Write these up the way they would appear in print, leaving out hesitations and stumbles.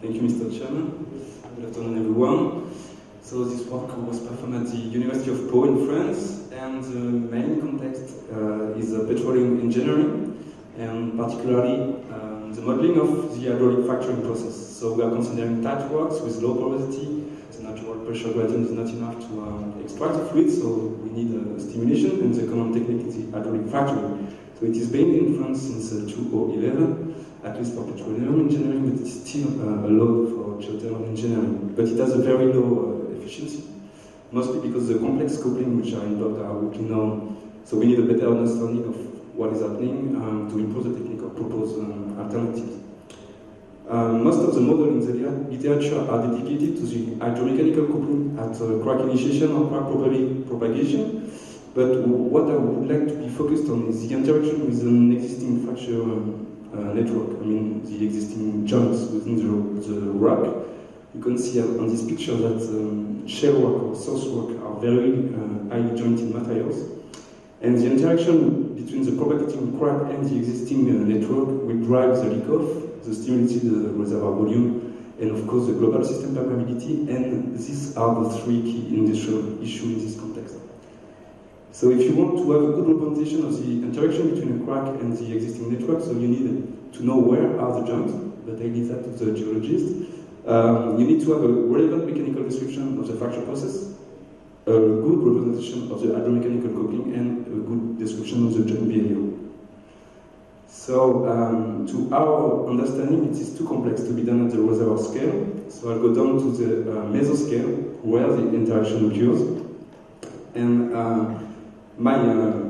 Thank you, Mr. Chairman. Good afternoon, everyone. So this work was performed at the University of Pau in France, and the main context is petroleum engineering, and particularly the modeling of the hydraulic fracturing process. So we are considering tight works with low porosity. The natural pressure gradient is not enough to extract the fluid, so we need stimulation, and the common technique is the hydraulic fracturing. So it is banned in France since 2011, at least for petroleum engineering, but it's still allowed for geothermal engineering. But it has a very low efficiency, mostly because the complex coupling which are involved are weakly known. So we need a better understanding of what is happening to improve the technique or propose alternatives. Most of the models in the literature are dedicated to the hydromechanical coupling at crack initiation or crack propagation. But what I would like to be focused on is the interaction with an existing fracture network. I mean, the existing joints within the rock. You can see on this picture that shale rock or source rock are very highly jointed materials. And the interaction between the propagating crack and the existing network will drive the leak-off, the stimulated reservoir volume, and of course the global system permeability. And these are the three key industrial issues in this context. So if you want to have a good representation of the interaction between a crack and the existing network, so you need to know where are the joints, but I leave that to the geologist. You need to have a relevant mechanical description of the fracture process, a good representation of the hydromechanical coupling, and a good description of the joint behavior. So, to our understanding, it is too complex to be done at the reservoir scale. So I'll go down to the mesoscale, where the interaction occurs. And my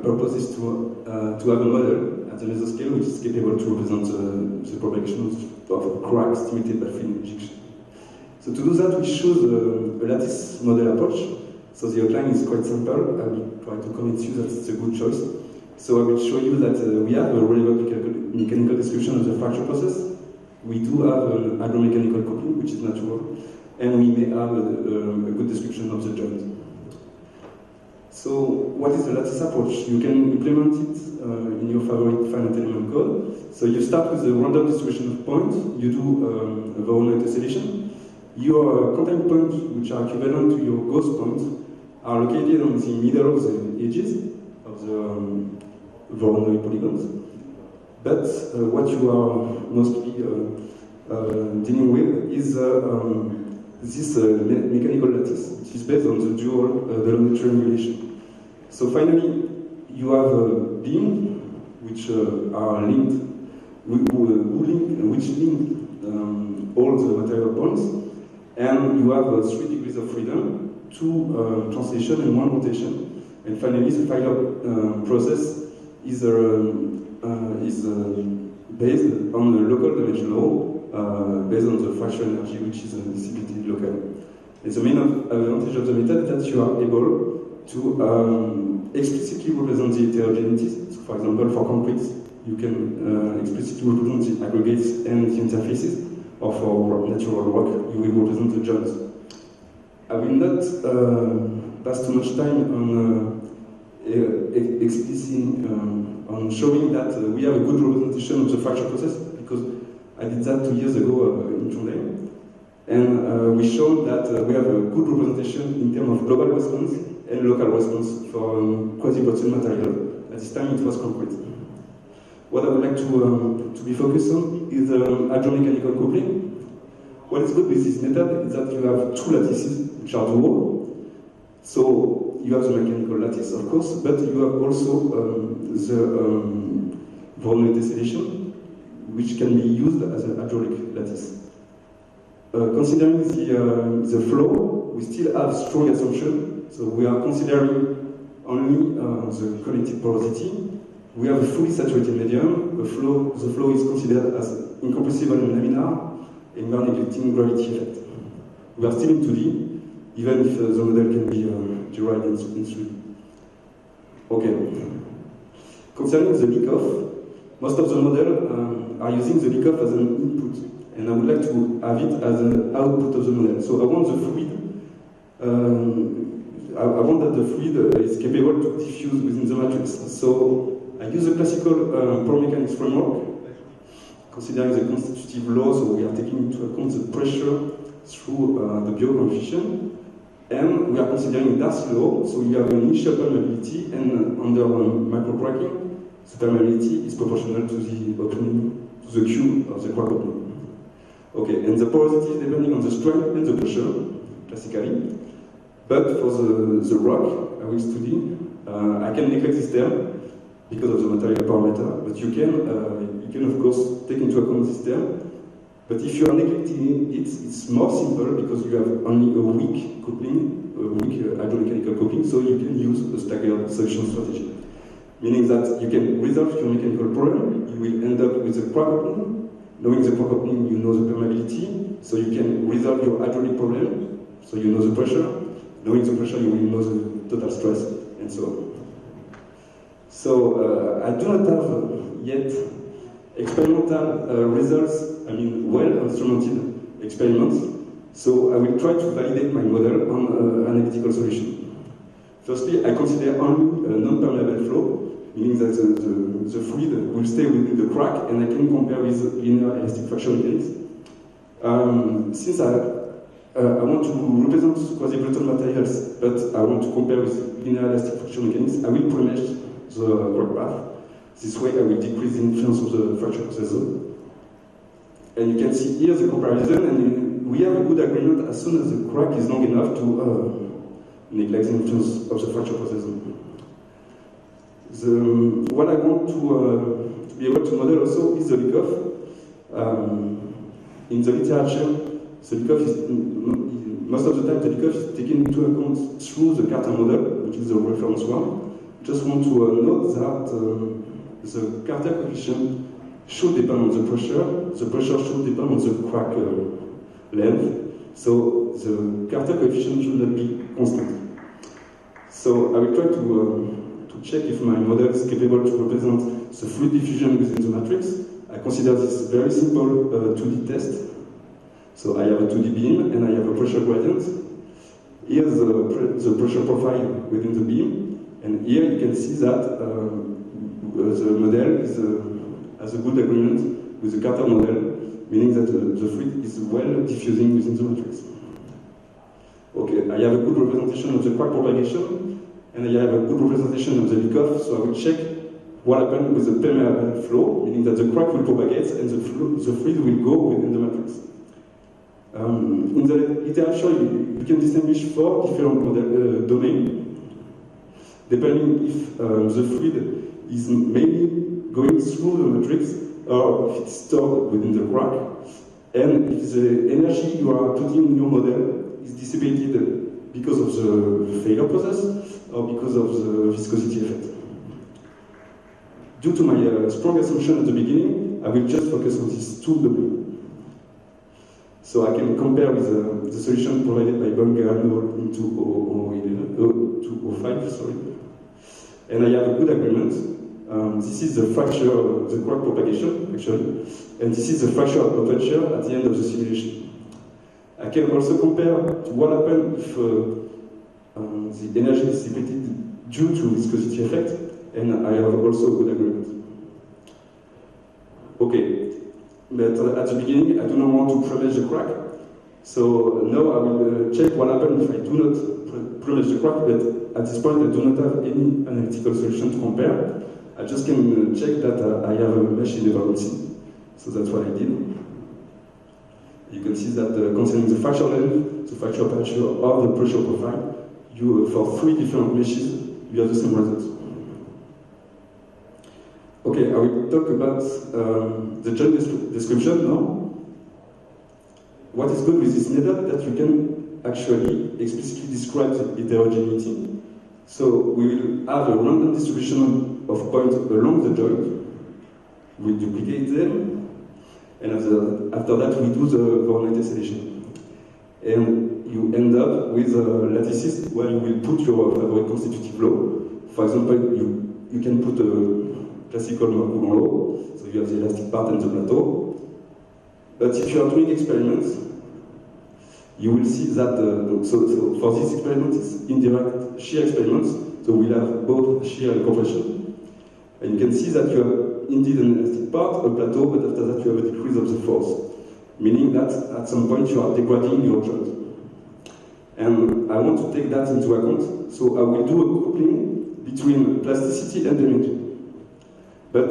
purpose is to have a model at the mesoscale which is capable to represent the propagation of cracks stimulated by fluid injection. So to do that, we choose a lattice model approach. So the outline is quite simple. I will try to convince you that it's a good choice. So I will show you that we have a relevant mechanical description of the fracture process. We do have an hydromechanical coupling, which is natural, and we may have a good description of the joint. So what is the lattice approach? You can implement it in your favorite finite element code. So you start with a random distribution of points. You do a Voronoi tessellation. Your contact points, which are equivalent to your ghost points, are located on the middle of the edges of the Voronoi polygons. But what you are mostly dealing with is this mechanical lattice, which is based on the dual Delaunay triangulation. So finally, you have a beam which are linked, which link all the material points, and you have 3 degrees of freedom, 2 translation and 1 rotation. And finally, the Feiler process is based on the local damage law, based on the fracture energy, which is distributed locally. And the main advantage of the method is that you are able to explicitly represent the heterogeneities. So for example, for concrete, you can explicitly represent the aggregates and the interfaces, or for natural rock, you will represent the joints. I will not pass too much time on on showing that we have a good representation of the fracture process, because I did that 2 years ago in Trondheim. And we showed that we have a good representation in terms of global response and local response for quasi-Botson material. At this time it was concrete. What I would like to be focused on is hydromechanical coupling. What is good with this method is that you have 2 lattices which are dual. So you have the mechanical lattice, of course, but you have also the Voronoi tessellation, which can be used as an hydraulic lattice. Considering the flow, we still have strong assumption. So we are considering only the collective porosity. We have a fully saturated medium. The flow is considered as incompressible and laminar, and we are neglecting gravity effect. We are still in 2D, even if the model can be derived in 3D. Okay. Concerning the leak-off, most of the models are using the leak-off as an input, and I would like to have it as an output of the model. So I want the fluid, I want that the fluid is capable to diffuse within the matrix. So I use a classical pore mechanics framework considering the constitutive law, so we are taking into account the pressure through the Biot coefficient, and we are considering Darcy law, so you have an initial permeability, and under microcracking, the permeability is proportional to the opening, to the Q of the crack opening. Okay, and the porosity is depending on the strength and the pressure, classically. But for the rock I will study, I can neglect this term because of the material parameter, but you can of course take into account this term. But if you are neglecting it, it's more simple because you have only a weak coupling, a weak hydromechanical coupling, so you can use a staggered solution strategy. Meaning that you can resolve your mechanical problem, you will end up with a crack opening. Knowing the crack opening, you know the permeability, so you can resolve your hydraulic problem, so you know the pressure. Knowing the pressure, you will know the total stress, and so on. So I do not have yet experimental results, well-instrumented experiments, so I will try to validate my model on an analytical solution. Firstly, I consider only a non-permeable flow, meaning that the fluid will stay within the crack, and I can compare with linear elastic fracture mechanics. Since I want to represent quasi-brittle materials, but I want to compare with linear elastic fracture mechanics, I will premesh the crack path. This way I will decrease the influence of the fracture processor. And you can see here the comparison, and we have a good agreement as soon as the crack is long enough to neglect the influence of the fracture processor. What I want to be able to model also is the leak-off. In the literature, the leak-off is, most of the time the leak-off is taken into account through the Carter model, which is the reference one. Just want to note that the Carter coefficient should depend on the pressure should depend on the crack length, so the Carter coefficient should not be constant. So I will try to check if my model is capable to represent the fluid diffusion within the matrix. I consider this very simple 2D test. So I have a 2D beam and I have a pressure gradient. Here's the pressure profile within the beam, and here you can see that the model has a good agreement with the Carter model, meaning that the fluid is well diffusing within the matrix. Okay, I have a good representation of the crack propagation, and I have a good representation of the leak-off, so I will check what happened with the permeable flow, meaning that the crack will propagate and the fluid will go within the matrix. In the literature, you can distinguish 4 different domains, depending if the fluid is mainly going through the matrix or if it's stored within the crack, and if the energy you are putting in your model is dissipated because of the failure process or because of the viscosity effect. Due to my strong assumption at the beginning, I will just focus on these 2 domains. So I can compare with the solution provided by Baumgartner in 2005, sorry. And I have a good agreement. This is the fracture, the crack propagation, actually, and this is the fracture of potential at the end of the simulation. I can also compare to what happened if the energy is dissipated due to viscosity effect, and I have also a good agreement. Okay, but at the beginning I do not want to premesh the crack, so now I will check what happens if I do not premesh the crack, but at this point I do not have any analytical solution to compare. I just can check that I have a mesh invariancy, so that's what I did. You can see that concerning the fracture length, the fracture aperture, or the pressure profile, for 3 different meshes, you have the same results. Okay, I will talk about the joint description now. What is good with this method that you can actually explicitly describe the heterogeneity. So we will have a random distribution of points along the joint. We duplicate them, and after that we do the Voronoi tessellation. And you end up with lattices where you will put your favorite constitutive law. For example, you can put a classical Marcoulon law, so you have the elastic part and the plateau. But if you are doing experiments, you will see that, so for this experiment, it's indirect shear experiments, so we'll have both shear and compression. And you can see that you have indeed an elastic part, a plateau, but after that you have a decrease of the force, meaning that at some point you are degrading your joint. And I want to take that into account, so I will do a coupling between plasticity and damage. But,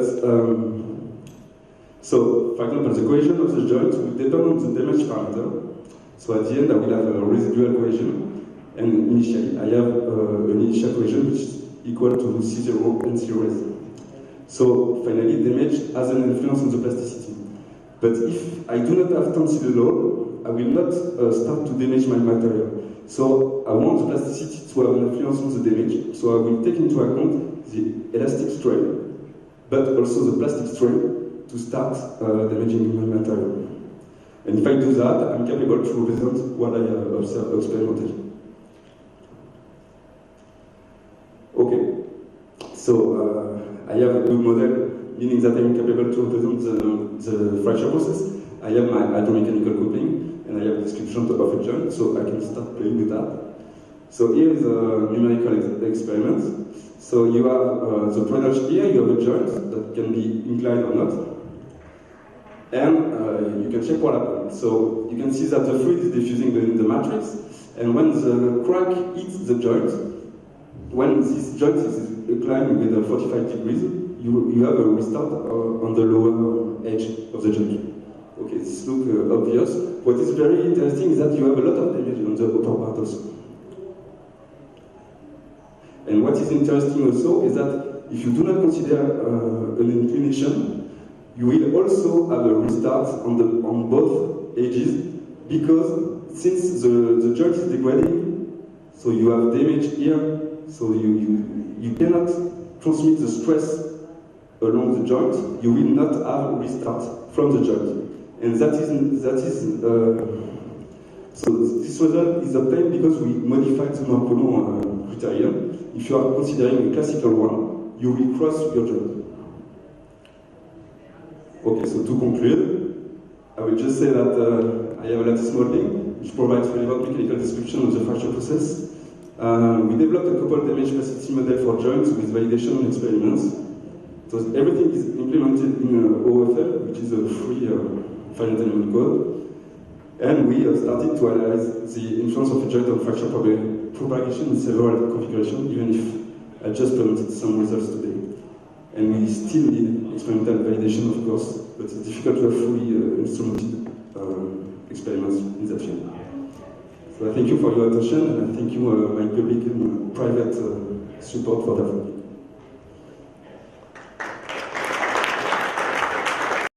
so, for example, the cohesion of the joint will depend on the damage parameter. So at the end I will have a residual cohesion, and initially I have an initial cohesion which is equal to C0 and C raised. So finally damage has an influence on the plasticity. But if I do not have tensile load, I will not start to damage my material. So I want the plasticity to have an influence on the damage, so I will take into account the elastic strain, but also the plastic strain to start damaging my material. And if I do that, I'm capable to represent what I observe experimentally. Okay, so I have a good model, meaning that I'm capable to represent the fracture process. I have my hydromechanical coupling, and I have a description of a joint, so I can start playing with that. So here is a numerical experiment. So you have the drainage here, you have a joint that can be inclined or not. And you can check what happens. So you can see that the fluid is diffusing in the matrix, and when the crack hits the joint, when this joint is inclined with 45 degrees, you have a restart on the lower edge of the joint. Okay, this looks obvious. What is very interesting is that you have a lot of damage on the upper part also. And what is interesting also is that if you do not consider an inclination, you will also have a restart on both edges, because since the joint is degrading, so you have damage here, so you cannot transmit the stress along the joint, you will not have a restart from the joint. And so this result is obtained because we modified the Marcolon criterion. If you are considering a classical one, you will cross your joint. Okay, so to conclude, I will just say that I have a lattice modeling, which provides relevant mechanical description of the fracture process. We developed a coupled damage plasticity model for joints with validation and experiments. So everything is implemented in OFL, which is a free finite element code. And we started to analyze the influence of a joint on fracture propagation in several configurations, even if I just presented some results today. And we still need experimental validation, of course, but it's difficult to have fully instrumented experiments in that field. So I thank you for your attention, and I thank you, my public and private support for that.